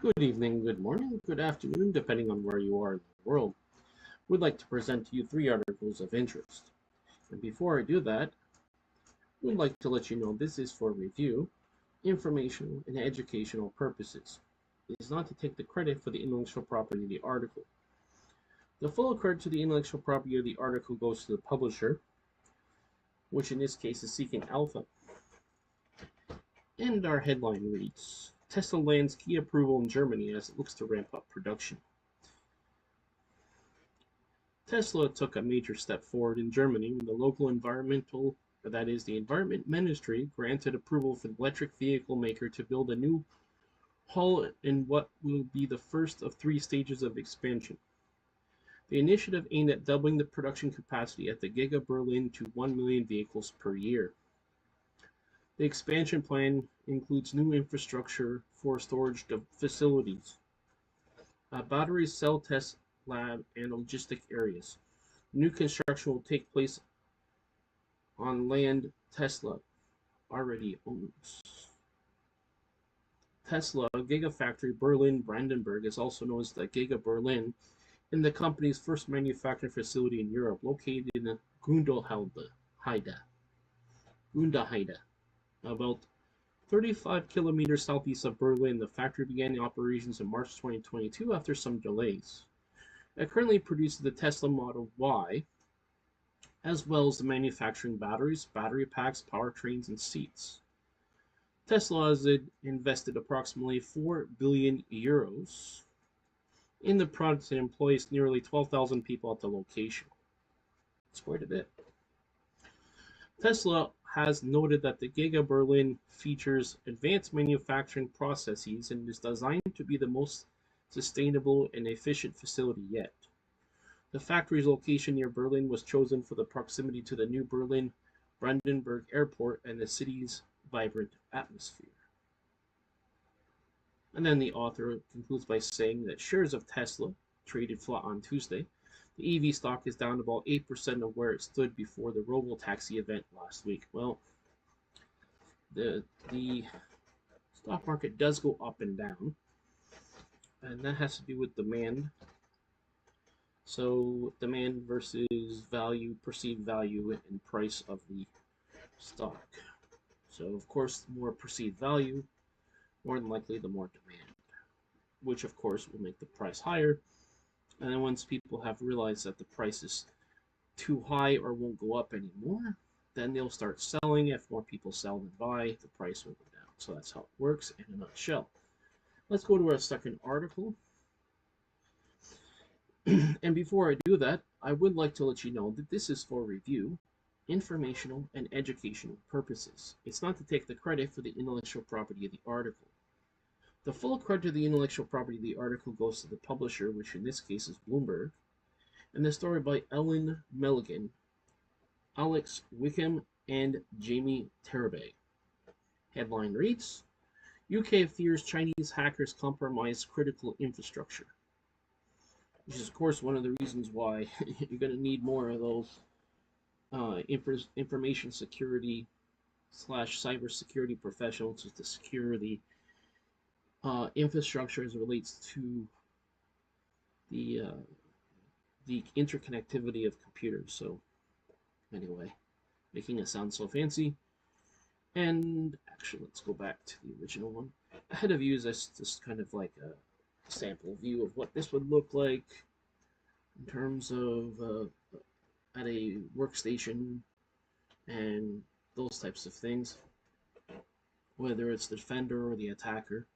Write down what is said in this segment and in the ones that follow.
Good evening, good morning, good afternoon, depending on where you are in the world. We'd like to present to you three articles of interest. And before I do that, we'd like to let you know this is for review, informational, and educational purposes. It is not to take the credit for the intellectual property of the article. The full credit to the intellectual property of the article goes to the publisher, which in this case is Seeking Alpha. And our headline reads, Tesla lands key approval in Germany as it looks to ramp up production. Tesla took a major step forward in Germany when the local the Environment Ministry, granted approval for the electric vehicle maker to build a new hall in what will be the first of three stages of expansion. The initiative aimed at doubling the production capacity at the Giga Berlin to 1 million vehicles per year. The expansion plan includes new infrastructure for storage facilities, a battery cell test lab, and logistic areas. New construction will take place on land Tesla already owns. Tesla Gigafactory Berlin Brandenburg is also known as the Giga Berlin, and the company's first manufacturing facility in Europe, located in Gundelheide, about 35 kilometers southeast of Berlin. The factory began operations in March 2022 after some delays. It currently produces the Tesla Model Y, as well as the manufacturing batteries, battery packs, powertrains, and seats. Tesla has invested approximately 4 billion euros in the product and employs nearly 12,000 people at the location. It's quite a bit. Tesla has noted that the Giga Berlin features advanced manufacturing processes and is designed to be the most sustainable and efficient facility yet. The factory's location near Berlin was chosen for the proximity to the new Berlin Brandenburg Airport and the city's vibrant atmosphere. And then the author concludes by saying that shares of Tesla traded flat on Tuesday. The EV stock is down about 8% of where it stood before the robo-taxi event last week. Well, the stock market does go up and down, and that has to do with demand. So demand versus value, perceived value, and price of the stock. So of course, the more perceived value, more than likely the more demand, which of course will make the price higher. And then once people have realized that the price is too high or won't go up anymore, then they'll start selling. If more people sell than buy, the price will go down. So that's how it works in a nutshell. Let's go to our second article. And before I do that, I would like to let you know that this is for review, informational, and educational purposes. It's not to take the credit for the intellectual property of the article. The full credit of the intellectual property of the article goes to the publisher, which in this case is Bloomberg, and the story by Ellen Milligan, Alex Wickham, and Jamie Terabay. Headline reads, UK fears Chinese hackers compromise critical infrastructure. Which is, of course, one of the reasons why you're going to need more of those information security / cybersecurity professionals to secure the infrastructure as it relates to the interconnectivity of computers. So anyway, making it sound so fancy. And actually, let's go back to the original one. Ahead of you is just kind of like a sample view of what this would look like in terms of at a workstation and those types of things, whether it's the defender or the attacker.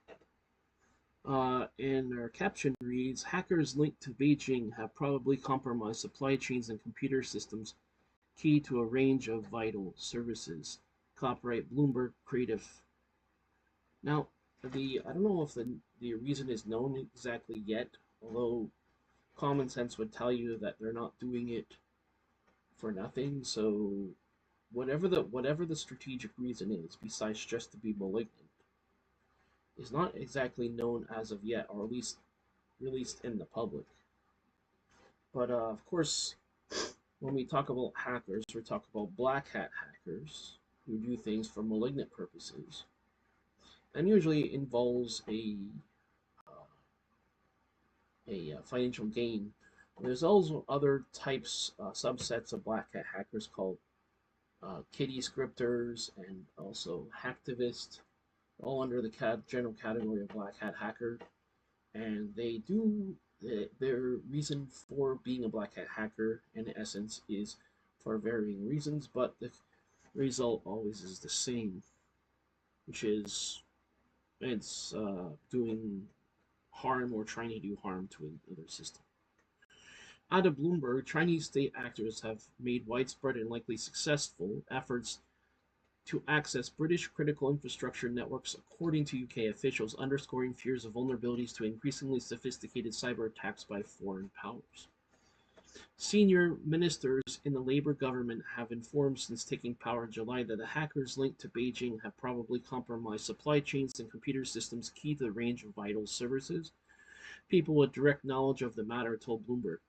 And our caption reads, hackers linked to Beijing have probably compromised supply chains and computer systems key to a range of vital services. Copyright Bloomberg Creative. Now, I don't know if the reason is known exactly yet, although common sense would tell you that they're not doing it for nothing. So whatever the strategic reason is, besides just to be malignant, is not exactly known as of yet, or at least released in the public. But of course, when we talk about hackers, we talk about black hat hackers who do things for malignant purposes, and usually involves a financial gain. There's also other types, subsets of black hat hackers called kitty scripters and also hacktivists, all under the general category of black hat hacker. And their reason for being a black hat hacker, in essence, is for varying reasons, but the result always is the same, which is it's doing harm or trying to do harm to another system. Out of Bloomberg, Chinese state actors have made widespread and likely successful efforts to access British critical infrastructure networks, according to UK officials, underscoring fears of vulnerabilities to increasingly sophisticated cyber attacks by foreign powers. Senior ministers in the Labour government have informed since taking power in July that the hackers linked to Beijing have probably compromised supply chains and computer systems key to the range of vital services. People with direct knowledge of the matter told Bloomberg.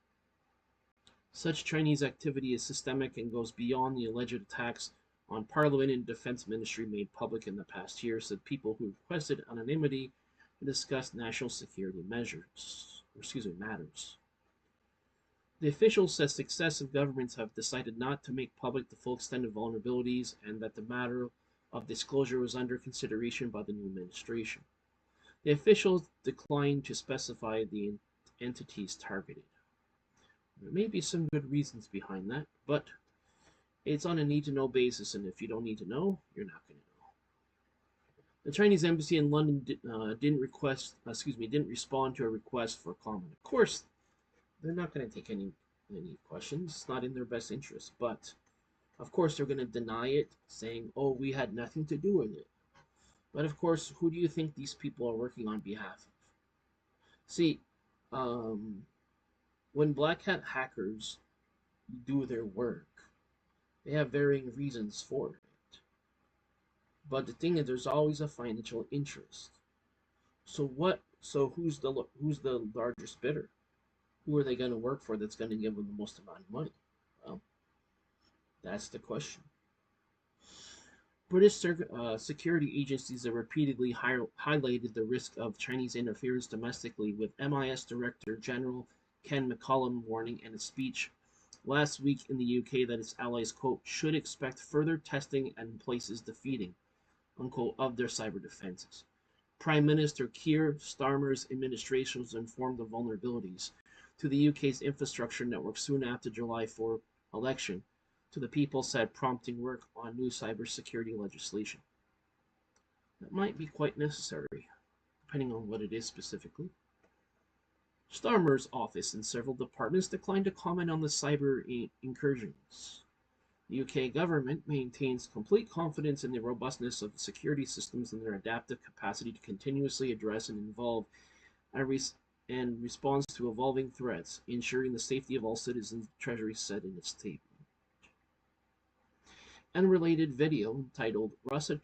Such Chinese activity is systemic and goes beyond the alleged attacks on Parliament and Defense Ministry made public in the past year, said people who requested anonymity to discuss national security matters. The official says successive governments have decided not to make public the full extent of vulnerabilities and that the matter of disclosure was under consideration by the new administration. The officials declined to specify the entities targeted. There may be some good reasons behind that, but it's on a need-to-know basis, and if you don't need to know, you're not going to know. The Chinese embassy in London didn't respond to a request for comment. Of course, they're not going to take any questions. It's not in their best interest. But, of course, they're going to deny it, saying, oh, we had nothing to do with it. But, of course, who do you think these people are working on behalf of? See, when black hat hackers do their work, they have varying reasons for it. But the thing is, there's always a financial interest. So who's the largest bidder? Who are they going to work for that's going to give them the most amount of money? Well, that's the question. British security agencies have repeatedly highlighted the risk of Chinese interference domestically, with MIS Director General Ken McCallum warning in a speech last week in the UK that its allies, quote, should expect further testing and places defeating, unquote, of their cyber defenses. Prime Minister Keir Starmer's administration was informed of vulnerabilities to the UK's infrastructure network soon after July 4 election, to the People said, prompting work on new cybersecurity legislation. That might be quite necessary, depending on what it is specifically. Starmer's office and several departments declined to comment on the cyber incursions. The UK government maintains complete confidence in the robustness of security systems and their adaptive capacity to continuously address and involve and responds to evolving threats, ensuring the safety of all citizens, the Treasury said in its statement. Unrelated video titled Russia,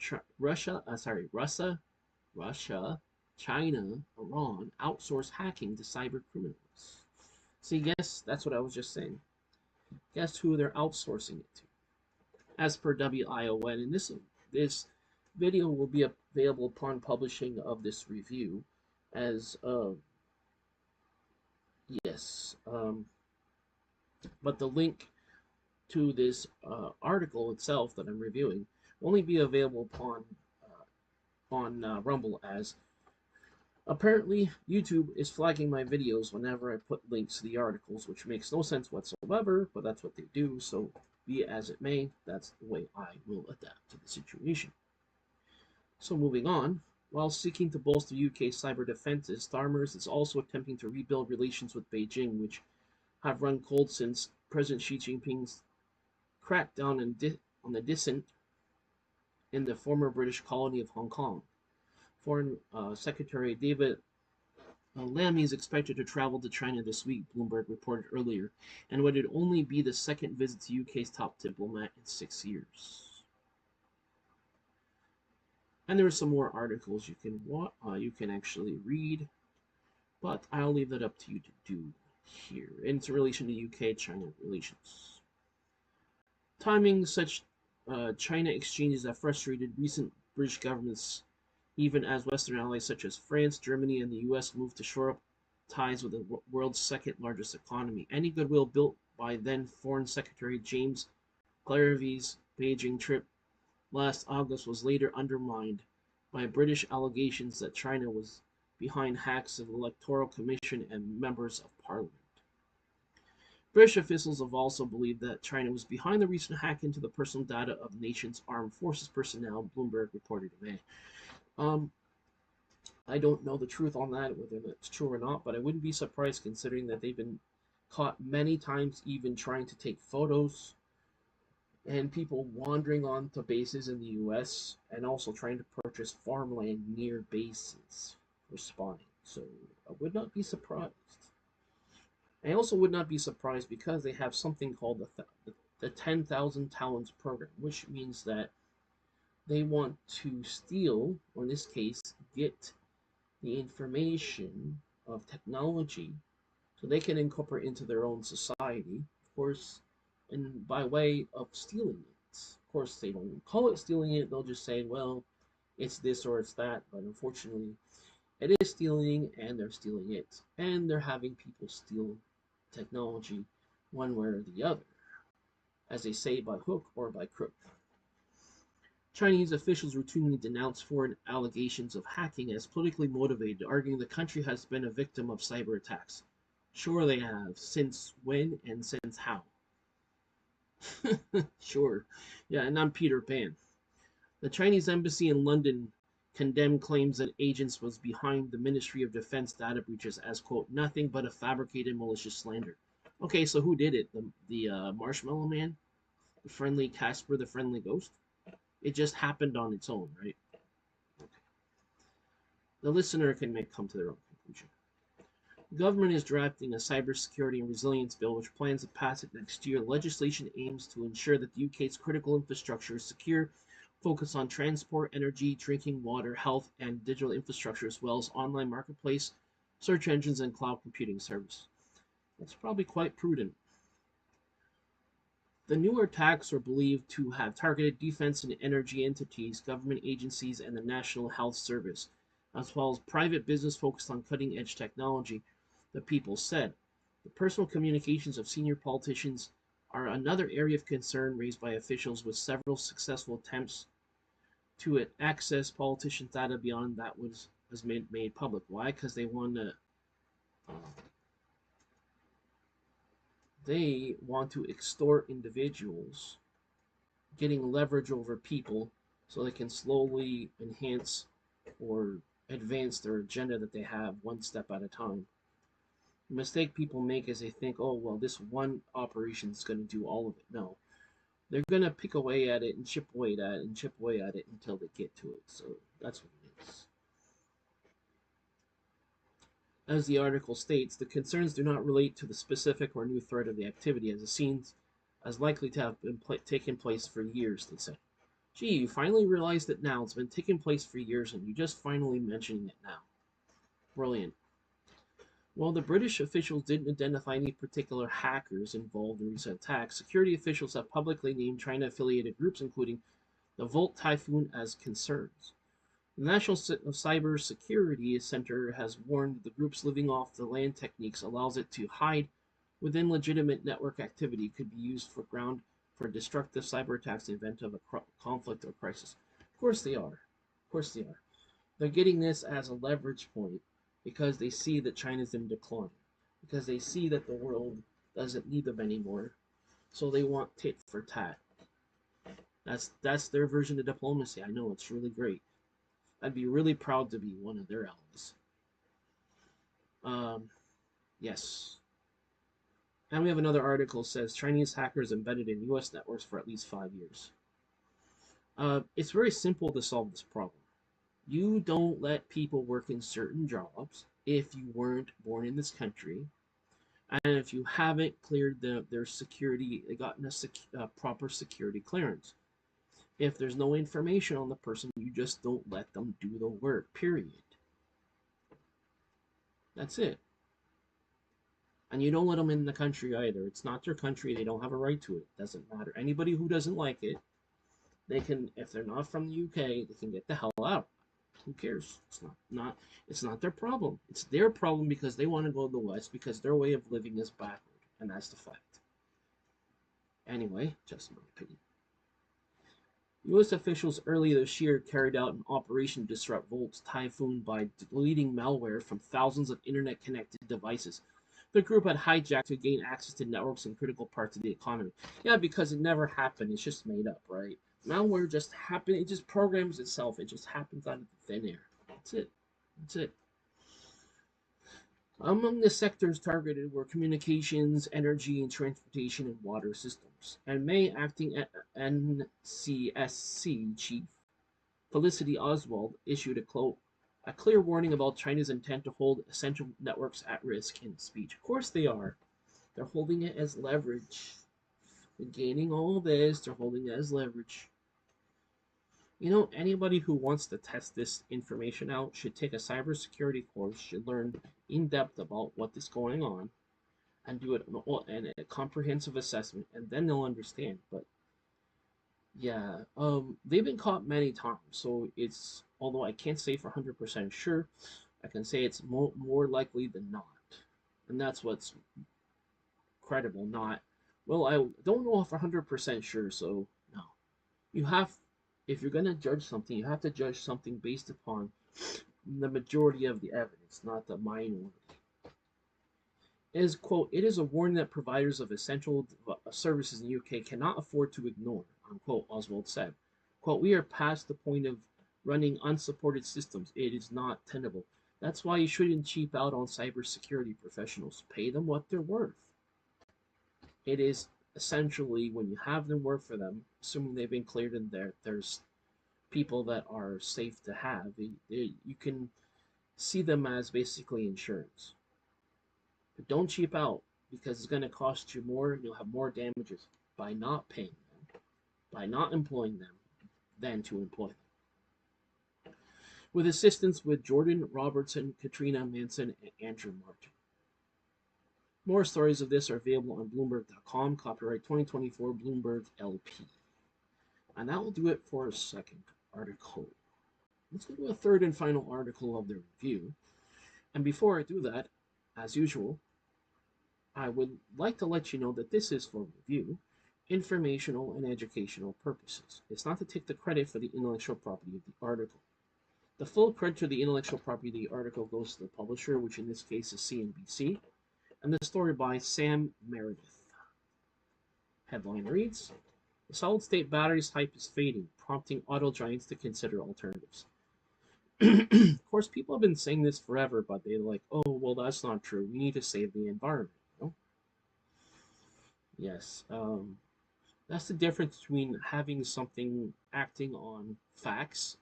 China, Iran outsource hacking to cyber criminals. See, yes, that's what I was just saying. Guess who they're outsourcing it to? As per WION, and this video will be available upon publishing of this review as but the link to this article itself that I'm reviewing will only be available on Rumble, as apparently YouTube is flagging my videos whenever I put links to the articles, which makes no sense whatsoever, but that's what they do, so be it as it may, that's the way I will adapt to the situation. So moving on, while seeking to bolster UK cyber defenses, Starmer's is also attempting to rebuild relations with Beijing, which have run cold since President Xi Jinping's crackdown on the dissent in the former British colony of Hong Kong. Foreign Secretary David Lammy is expected to travel to China this week, Bloomberg reported earlier, and would only be the second visit to UK's top diplomat in 6 years. And there are some more articles you can actually read, but I'll leave that up to you to do here. And it's in relation to UK-China relations. Timing such China exchanges have frustrated recent British governments, even as Western allies such as France, Germany, and the US move to shore up ties with the world's second largest economy. Any goodwill built by then Foreign Secretary James Clairvy's Beijing trip last August was later undermined by British allegations that China was behind hacks of the Electoral Commission and members of Parliament. British officials have also believed that China was behind the recent hack into the personal data of the nation's armed forces personnel, Bloomberg reported in May. I don't know the truth on that, whether that's true or not, but I wouldn't be surprised considering that they've been caught many times even trying to take photos and people wandering onto bases in the US and also trying to purchase farmland near bases for spawning. So I would not be surprised. I also would not be surprised because they have something called the 10,000 Talents program, which means that they want to steal, or in this case, get the information of technology so they can incorporate into their own society, of course, and by way of stealing it. Of course, they don't call it stealing it, they'll just say, well, it's this or it's that, but unfortunately, it is stealing and they're stealing it, and they're having people steal technology one way or the other, as they say, by hook or by crook. Chinese officials routinely denounce foreign allegations of hacking as politically motivated, arguing the country has been a victim of cyber attacks. Sure they have. Since when and since how? Sure. Yeah, and I'm Peter Pan. The Chinese embassy in London condemned claims that agents was behind the Ministry of Defense data breaches as, quote, nothing but a fabricated malicious slander. Okay, so who did it? The Marshmallow Man? The friendly Casper, the friendly ghost? It just happened on its own, right? Okay. The listener can come to their own conclusion. The government is drafting a cybersecurity and resilience bill which plans to pass it next year. Legislation aims to ensure that the UK's critical infrastructure is secure, focus on transport, energy, drinking water, health, and digital infrastructure, as well as online marketplace, search engines, and cloud computing service. That's probably quite prudent. The newer attacks are believed to have targeted defense and energy entities, government agencies, and the National Health Service, as well as private business focused on cutting-edge technology, the people said. The personal communications of senior politicians are another area of concern raised by officials, with several successful attempts to access politicians' data beyond that was made public. Why? Because they want to extort individuals, getting leverage over people so they can slowly enhance or advance their agenda that they have one step at a time. The mistake people make is they think, oh, well, this one operation is going to do all of it. No. They're going to pick away at it and chip away at it and chip away at it until they get to it. So that's what it is. As the article states, the concerns do not relate to the specific or new threat of the activity, as it seems as likely to have been taken place for years, they said. Gee, you finally realized it now. It's been taking place for years and you're just finally mentioning it now. Brilliant. While the British officials didn't identify any particular hackers involved in recent attacks, security officials have publicly named China-affiliated groups, including the Volt Typhoon, as concerns. The National Cyber Security Center has warned the group's living off the land techniques allows it to hide within legitimate network activity, could be used for ground for destructive cyber attacks in the event of a conflict or crisis. Of course they are. Of course they are. They're getting this as a leverage point because they see that China's in decline, because they see that the world doesn't need them anymore, so they want tit for tat. That's their version of diplomacy. I know, it's really great. I'd be really proud to be one of their allies. Yes. And we have another article that says Chinese hackers embedded in U.S. networks for at least 5 years. It's very simple to solve this problem. You don't let people work in certain jobs if you weren't born in this country, and if you haven't cleared their security, gotten a proper security clearance. If there's no information on the person, you just don't let them do the work, period. That's it. And you don't let them in the country either. It's not their country. They don't have a right to it. Doesn't matter. Anybody who doesn't like it, they can, if they're not from the UK, they can get the hell out. Who cares? It's not their problem. It's their problem because they want to go to the West because their way of living is backward, and that's the fact. Anyway, just my opinion. U.S. officials earlier this year carried out an operation to disrupt Volt's Typhoon by deleting malware from thousands of internet-connected devices. The group had hijacked to gain access to networks and critical parts of the economy. Yeah, because it never happened. It's just made up, right? Malware just happened. It just programs itself. It just happens out of thin air. That's it. That's it. Among the sectors targeted were communications, energy, and transportation and water systems. And May, acting NCSC chief Felicity Oswald, issued a clear warning about China's intent to hold essential networks at risk in speech. Of course they are. They're holding it as leverage. They're gaining all this, they're holding it as leverage. You know, anybody who wants to test this information out should take a cybersecurity course, should learn in depth about what is going on, and do it in a comprehensive assessment, and then they'll understand. But yeah, they've been caught many times, so it's although I can't say for 100% sure, I can say it's more likely than not, and that's what's credible. Not well, I don't know if 100% sure, so no. You have, if you're gonna judge something, you have to judge something based upon the majority of the evidence, not the minority. Is quote, it is a warning that providers of essential services in the UK cannot afford to ignore, unquote, Oswald said. Quote, we are past the point of running unsupported systems. It is not tenable. That's why you shouldn't cheap out on cybersecurity professionals. Pay them what they're worth. It is essentially when you have them work for them, assuming they've been cleared and there's people that are safe to have, you can see them as basically insurance. But don't cheap out because it's going to cost you more and you'll have more damages by not paying them, by not employing them, than to employ them. With assistance with Jordan Robertson, Katrina Manson, and Andrew Martin. More stories of this are available on Bloomberg.com, copyright 2024 Bloomberg LP. And that will do it for a second article. Let's go to a third and final article of the review. And before I do that, as usual, I would like to let you know that this is for review, informational, and educational purposes. It's not to take the credit for the intellectual property of the article. The full credit to the intellectual property of the article goes to the publisher, which in this case is CNBC, and the story by Sam Meredith. Headline reads, the solid-state batteries hype is fading, prompting auto giants to consider alternatives. Of course, people have been saying this forever, but they're like, oh, well, that's not true. We need to save the environment. You know? Yes, that's the difference between having something acting on facts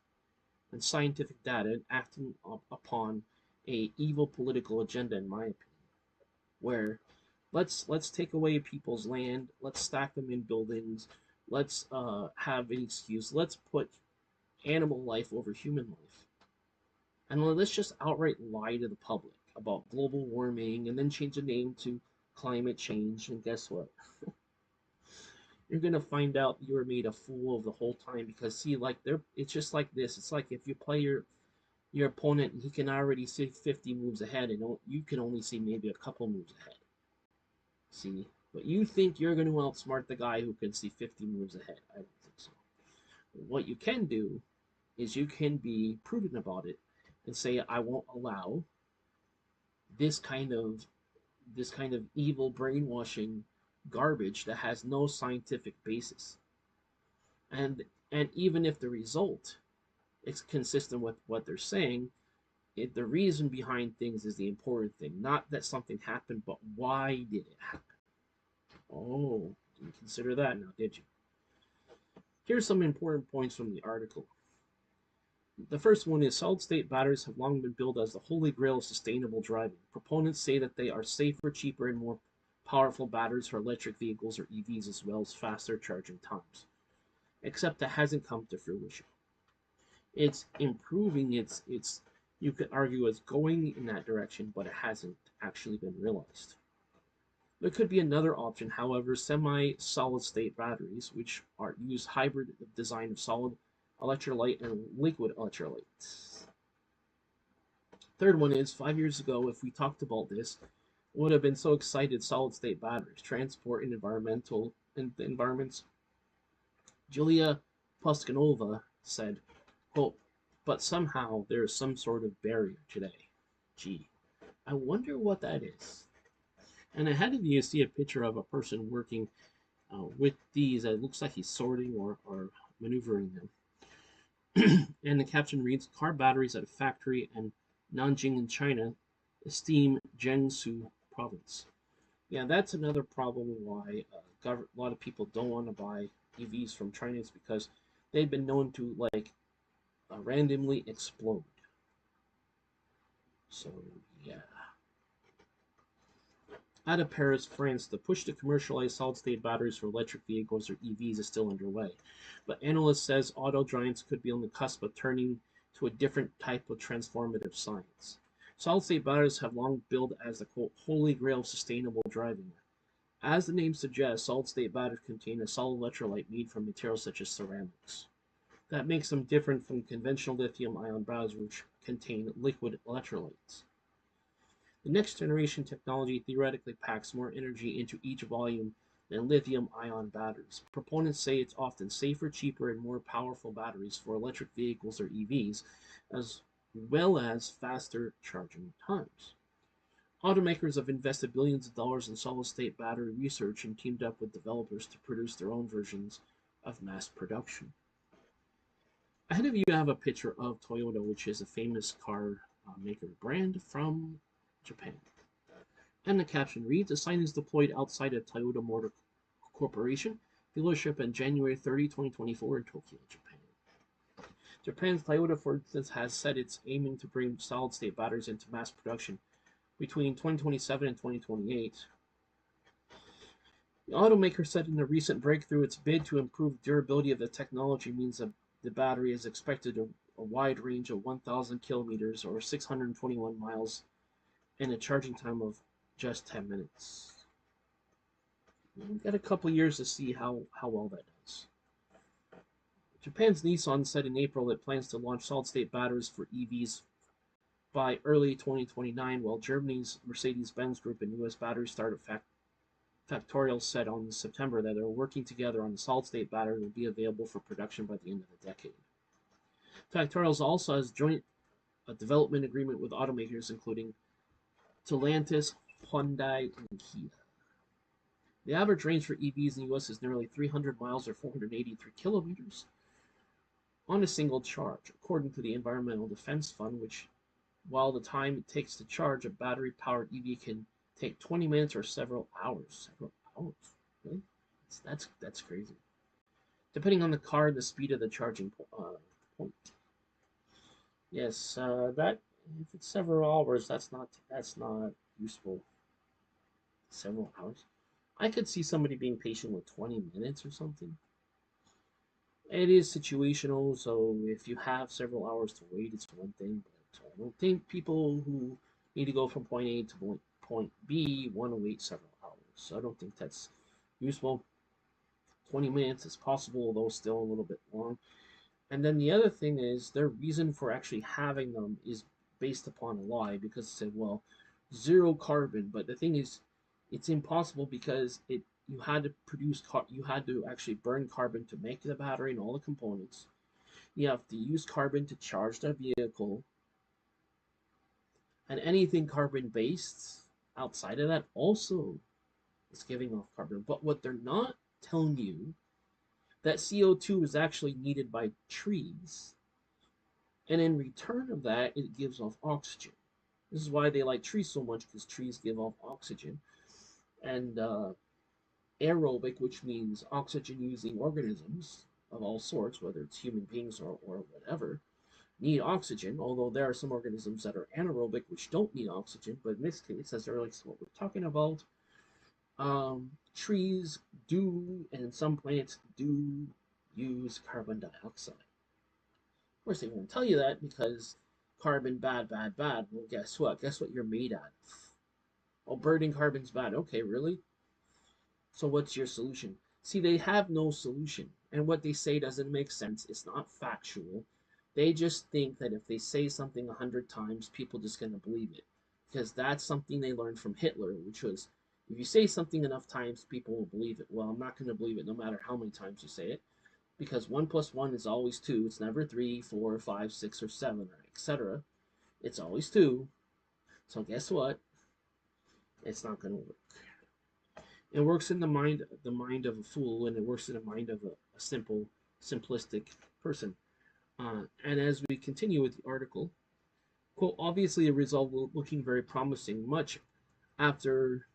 and scientific data and acting upon a evil political agenda, in my opinion. Where let's take away people's land, let's stack them in buildings, let's have an excuse, let's put animal life over human life, and let's just outright lie to the public about global warming and then change the name to climate change. And guess what? You're gonna find out you were made a fool of the whole time because see, like it's just like this. It's like if you play your opponent, he can already see 50 moves ahead, and you can only see maybe a couple moves ahead. See, but you think you're going to outsmart the guy who can see 50 moves ahead. I don't think so. What you can do is you can be prudent about it and say, I won't allow this kind of evil brainwashing garbage that has no scientific basis. And even if the result is consistent with what they're saying, the reason behind things is the important thing. Not that something happened, but why did it happen? Oh, didn't consider that now, did you? Here's some important points from the article. The first one is solid-state batteries have long been billed as the holy grail of sustainable driving. Proponents say that they are safer, cheaper, and more powerful batteries for electric vehicles or EVs, as well as faster charging times. Except that hasn't come to fruition. It's improving, you could argue it's going in that direction, but it hasn't actually been realized. There could be another option, however, semi-solid state batteries, which use hybrid design of solid electrolyte, and liquid electrolytes. Third one is 5 years ago, if we talked about this, would have been so excited solid state batteries, transport in environments. Julia Puskanova said, quote, but somehow there is some sort of barrier today. Gee, I wonder what that is. And ahead of you see a picture of a person working with these. It looks like he's sorting or maneuvering them. And the caption reads, car batteries at a factory in Nanjing in China, esteem Jiangsu province. Yeah, that's another problem why a lot of people don't want to buy EVs from China is because they've been known to randomly explode. So yeah. Out of Paris, France, the push to commercialize solid-state batteries for electric vehicles or EVs is still underway, but analyst says auto giants could be on the cusp of turning to a different type of transformative science. Solid-state batteries have long billed as the quote holy grail of sustainable driving. As the name suggests, solid-state batteries contain a solid electrolyte made from materials such as ceramics. That makes them different from conventional lithium-ion batteries, which contain liquid electrolytes. The next generation technology theoretically packs more energy into each volume than lithium-ion batteries. Proponents say it's often safer, cheaper, and more powerful batteries for electric vehicles or EVs, as well as faster charging times. Automakers have invested billions of dollars in solid-state battery research and teamed up with developers to produce their own versions of mass production. Ahead of you have a picture of Toyota, which is a famous car maker brand from Japan. And the caption reads, a sign is deployed outside a Toyota Motor Corporation dealership on January 30, 2024 in Tokyo, Japan. Japan's Toyota, for instance, has said it's aiming to bring solid-state batteries into mass production between 2027 and 2028. The automaker said in a recent breakthrough its bid to improve durability of the technology means that the battery is expected to a wide range of 1,000 kilometers or 621 miles and a charging time of just 10 minutes. We've got a couple years to see how well that does. Japan's Nissan said in April it plans to launch solid-state batteries for EVs by early 2029, while Germany's Mercedes-Benz Group and U.S. battery startup Factorial said on September that they're working together on the solid-state battery will be available for production by the end of the decade. Factorial also has joint development agreement with automakers including Stellantis, Hyundai, and Kia. The average range for EVs in the US is nearly 300 miles or 483 kilometers on a single charge, according to the Environmental Defense Fund, which, while the time it takes to charge a battery-powered EV can take 20 minutes or several hours. Several hours? Really? That's crazy. Depending on the car and the speed of the charging point. Yes, that if it's several hours, that's not useful. Several hours. I could see somebody being patient with 20 minutes or something. It is situational, so if you have several hours to wait, it's one thing. But I don't think people who need to go from point A to point B want to wait several hours. So I don't think that's useful. 20 minutes is possible, although still a little bit long. And then the other thing is their reason for actually having them is based upon a lie because it said, well, zero carbon. But the thing is, it's impossible because you had to actually burn carbon to make the battery and all the components. You have to use carbon to charge the vehicle. And anything carbon based outside of that also is giving off carbon. But what they're not telling you that CO2 is actually needed by trees. And in return of that, it gives off oxygen. This is why they like trees so much, because trees give off oxygen. And aerobic, which means oxygen using organisms of all sorts, whether it's human beings or whatever, need oxygen, although there are some organisms that are anaerobic which don't need oxygen. But in this case, as it relates to what we're talking about, trees do, and some plants do use carbon dioxide. Of course, they won't tell you that because carbon bad. Well, guess what? Guess what you're made out of? Oh, burning carbon's bad. Okay, really? So what's your solution? See, they have no solution. and what they say doesn't make sense. It's not factual. They just think that if they say something 100 times, people just gonna believe it, because that's something they learned from Hitler, which was if you say something enough times, people will believe it. Well, I'm not gonna believe it no matter how many times you say it, because 1 plus 1 is always 2. It's never 3, 4, 5, 6, or 7, or etc. It's always 2. So guess what? It's not gonna work. It works in the mind of a fool, and it works in the mind of a simple, simplistic person. And as we continue with the article, quote, obviously a result looking very promising, much after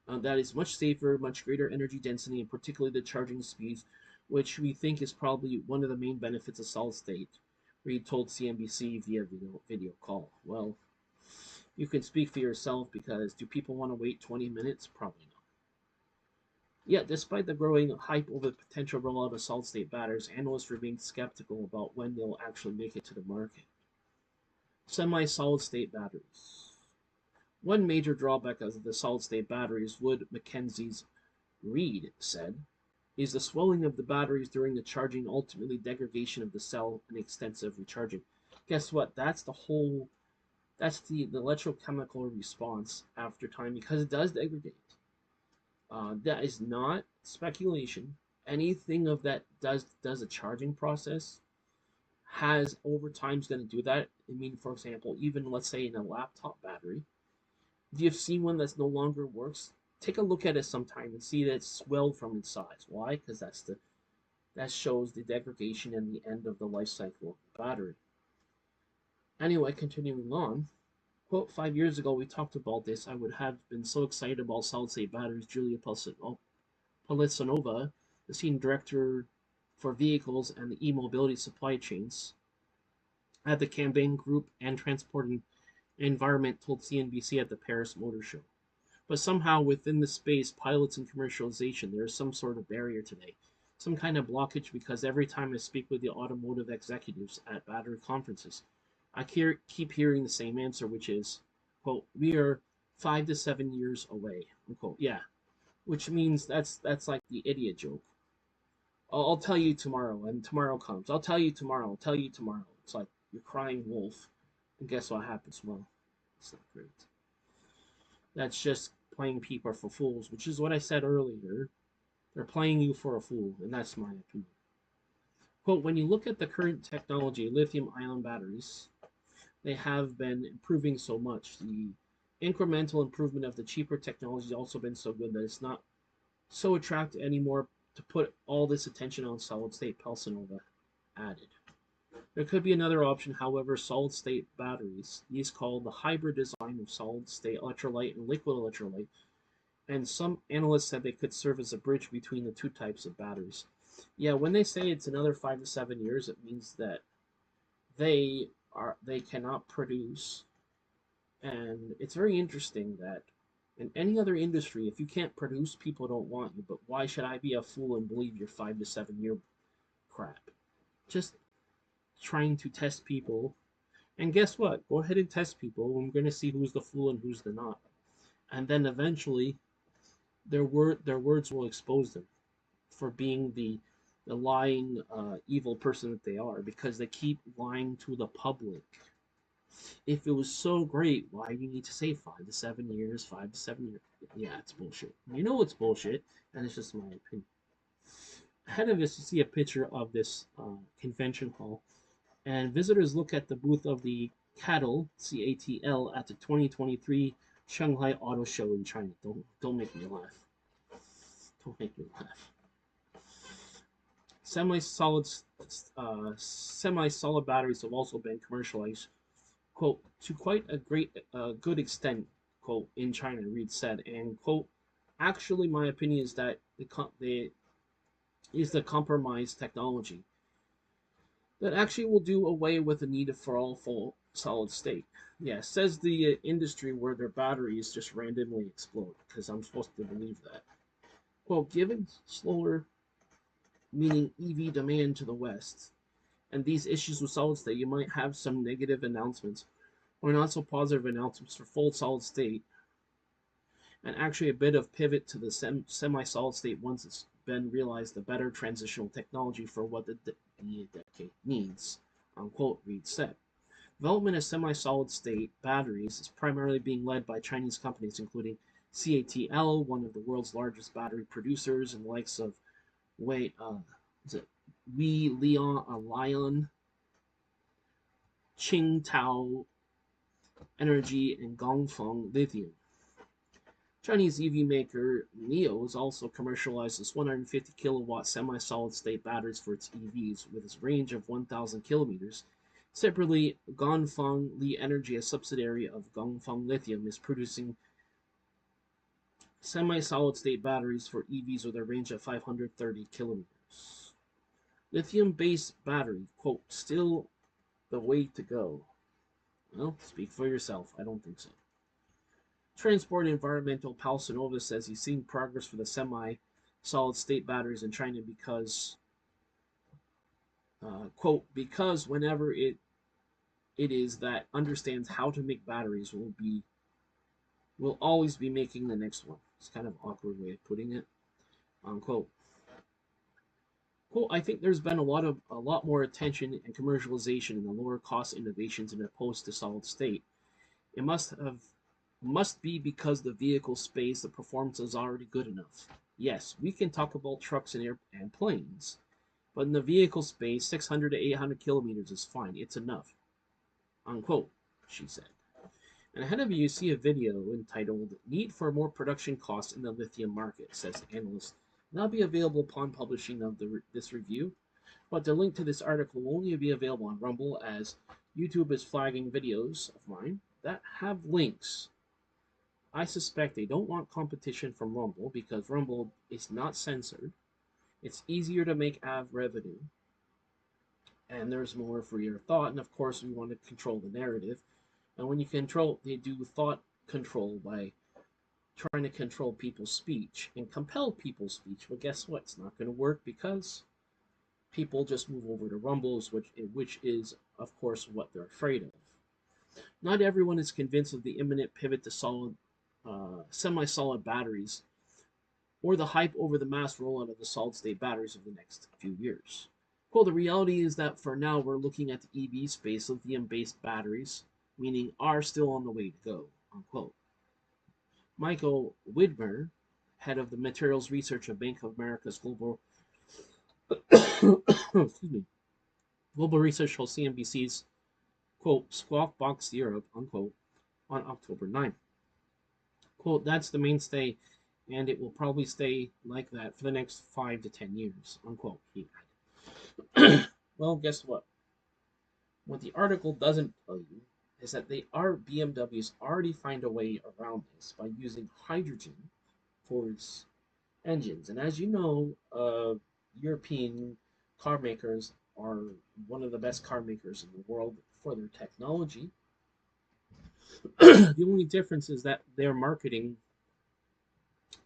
that is much safer, much greater energy density, and particularly the charging speeds, which we think is probably one of the main benefits of solid state, Reed told CNBC via video call. Well, you can speak for yourself, because do people want to wait 20 minutes? Probably not. Yet, despite the growing hype over the potential rollout of solid state batteries, analysts remain skeptical about when they'll actually make it to the market. Semi solid state batteries. One major drawback of the solid state batteries, Wood Mackenzie's Reed said, is the swelling of the batteries during the charging, ultimately degradation of the cell and extensive recharging. Guess what? That's the electrochemical response after time, because it does degrade. That is not speculation. Anything of that does a charging process has over time is going to do that. I mean, for example, even let's say in a laptop battery, if you've seen one that's no longer works, take a look at it sometime and see that it's swelled from its size. Why? Because that shows the degradation and the end of the life cycle of the battery. Anyway, continuing on. Quote, 5 years ago, we talked about this. I would have been so excited about solid state batteries. Julia Polisanova, the senior director for vehicles and the e-mobility supply chains at the Campaign Group and Transporting Environment, told CNBC at the Paris Motor Show. But somehow within the space, pilots and commercialization, there is some sort of barrier today, some kind of blockage, because every time I speak with the automotive executives at battery conferences, I keep hearing the same answer, which is, quote, we are 5 to 7 years away, unquote. Yeah, which means that's like the idiot joke. I'll tell you tomorrow, and tomorrow comes. I'll tell you tomorrow. I'll tell you tomorrow. It's like you're crying wolf, and guess what happens? Well, it's not great. That's just playing people for fools, which is what I said earlier. They're playing you for a fool, and that's my opinion. Quote, when you look at the current technology, lithium-ion batteries, they have been improving so much. The incremental improvement of the cheaper technology has also been so good that it's not so attractive anymore to put all this attention on solid state, Polisanova added. There could be another option, however, solid state batteries. These called the hybrid design of solid state electrolyte and liquid electrolyte, and some analysts said they could serve as a bridge between the two types of batteries. Yeah, when they say it's another 5 to 7 years, it means that they cannot produce. And it's very interesting that in any other industry, if you can't produce, people don't want you. But why should I be a fool and believe your 5 to 7 year crap? Just trying to test people. And guess what? Go ahead and test people. We're going to see who's the fool and who's the not. And then eventually, their words will expose them for being the lying, evil person that they are, because they keep lying to the public. If it was so great, why do you need to say 5 to 7 years, 5 to 7 years? Yeah, it's bullshit. You know it's bullshit, and it's just my opinion. Ahead of us, you see a picture of this convention hall, and visitors look at the booth of the CATL, CATL, at the 2023 Shanghai Auto Show in China. Don't make me laugh. Don't make me laugh. Semi-solid batteries have also been commercialized, quote, to quite a good extent, quote, in China, Reed said, and, quote, actually my opinion is that the compromised technology that actually will do away with the need for all full solid state. Yeah, says the industry where their batteries just randomly explode, because I'm supposed to believe that. Quote, given slower, meaning EV demand to the West, and these issues with solid state, you might have some negative announcements or not so positive announcements for full solid state, and actually a bit of pivot to the semi-solid state once been realized a better transitional technology for what the decade needs, unquote, Reed said. Development of semi-solid state batteries is primarily being led by Chinese companies including CATL, one of the world's largest battery producers, and the likes of Wei, is it Lion, Qingdao Energy, and Gongfeng Lithium. Chinese EV maker NIO has also commercializes 150 kilowatt semi-solid state batteries for its EVs with its range of 1,000 kilometers. Separately, Gongfeng Li Energy, a subsidiary of Gongfeng Lithium, is producing semi-solid state batteries for EVs with a range of 530 kilometers. Lithium-based battery, quote, still the way to go. Well, speak for yourself. I don't think so. Transport Environmental Palsanova says he's seeing progress for the semi-solid state batteries in China because, quote, because whenever it is that understands how to make batteries will always be making the next one. It's kind of an awkward way of putting it. Unquote. Quote, I think there's been a lot more attention and commercialization in the lower cost innovations in opposed to solid state. It must be because the vehicle space, the performance is already good enough. Yes, we can talk about trucks and planes, but in the vehicle space, 600 to 800 kilometers is fine. It's enough. Unquote, she said. And ahead of you see a video entitled Need for More Production Costs in the Lithium Market, says the analyst. That'll be available upon publishing of this review, but the link to this article will only be available on Rumble as YouTube is flagging videos of mine that have links. I suspect they don't want competition from Rumble because Rumble is not censored. It's easier to make ad revenue, and there's more for your thought, and of course we want to control the narrative. And when they do thought control by trying to control people's speech and compel people's speech. But guess what? It's not going to work because people just move over to Rumbles, which is, of course, what they're afraid of. Not everyone is convinced of the imminent pivot to semi-solid batteries or the hype over the mass rollout of the solid-state batteries over the next few years. Well, the reality is that for now we're looking at the EV space, lithium-based batteries, meaning are still on the way to go, unquote. Michael Widmer, head of the materials research of Bank of America's Global Global Research told CNBC's, quote, Squawk Box Europe, unquote, on October 9th. Quote, that's the mainstay, and it will probably stay like that for the next 5 to 10 years, unquote, he added. Well, guess what? What the article doesn't tell you is that BMW's already find a way around this by using hydrogen for its engines. And as you know, European car makers are one of the best car makers in the world for their technology. The only difference is that their marketing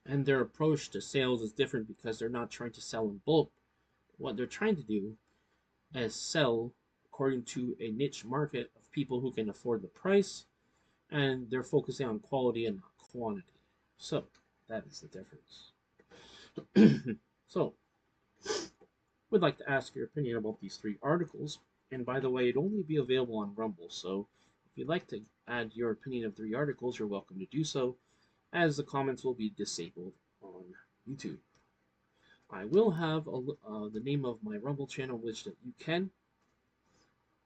and their approach to sales is different because they're not trying to sell in bulk. What they're trying to do is sell according to a niche market of people who can afford the price, and they're focusing on quality and not quantity. So that is the difference. So, would like to ask your opinion about these 3 articles. And by the way, it'd only be available on Rumble. So if you'd like to add your opinion of 3 articles, you're welcome to do so, as the comments will be disabled on YouTube. I will have the name of my Rumble channel, which that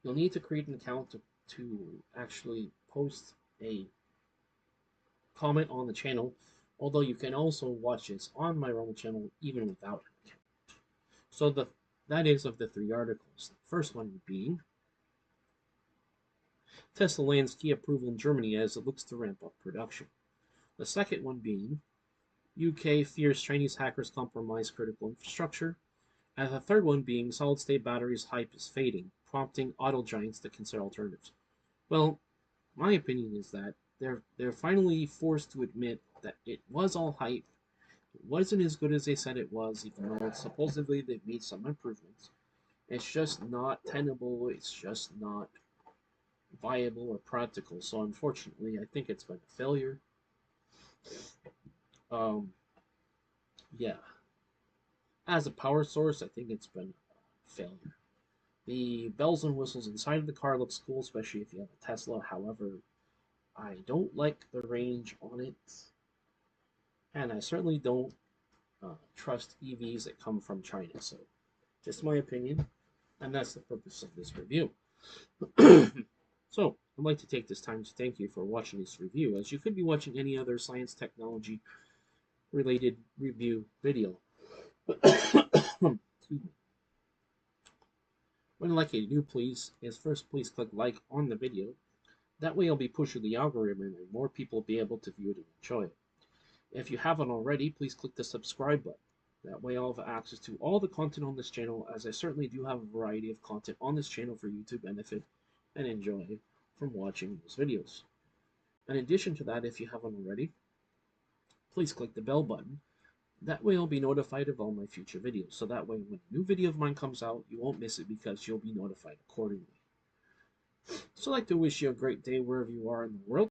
you'll need to create an account to actually post a comment on the channel, although you can also watch this on my Rumble channel even without an account. So that is of the 3 articles. The first one being Tesla lands key approval in Germany as it looks to ramp up production. The second one being UK fears Chinese hackers compromise critical infrastructure. And the third one being solid-state batteries hype is fading, prompting auto giants to consider alternatives. Well, my opinion is that they're finally forced to admit that it was all hype. It wasn't as good as they said it was, even though supposedly they've made some improvements. It's just not tenable. It's just not viable or practical. So unfortunately, I think it's been a failure. Yeah. As a power source, I think it's been a failure. The bells and whistles inside of the car looks cool, especially if you have a Tesla. However, I don't like the range on it, and I certainly don't trust EVs that come from China. So, just my opinion, and that's the purpose of this review. So, I'd like to take this time to thank you for watching this review, as you could be watching any other science technology related review video. Excuse me. What I'd like you to do, please, is first please click like on the video. That way, I'll be pushing the algorithm and more people will be able to view it and enjoy it. If you haven't already, please click the subscribe button. That way I'll have access to all the content on this channel, as I certainly do have a variety of content on this channel for you to benefit and enjoy from watching those videos. In addition to that, if you haven't already, please click the bell button. That way I'll be notified of all my future videos. So that way when a new video of mine comes out, you won't miss it because you'll be notified accordingly. So I'd like to wish you a great day wherever you are in the world.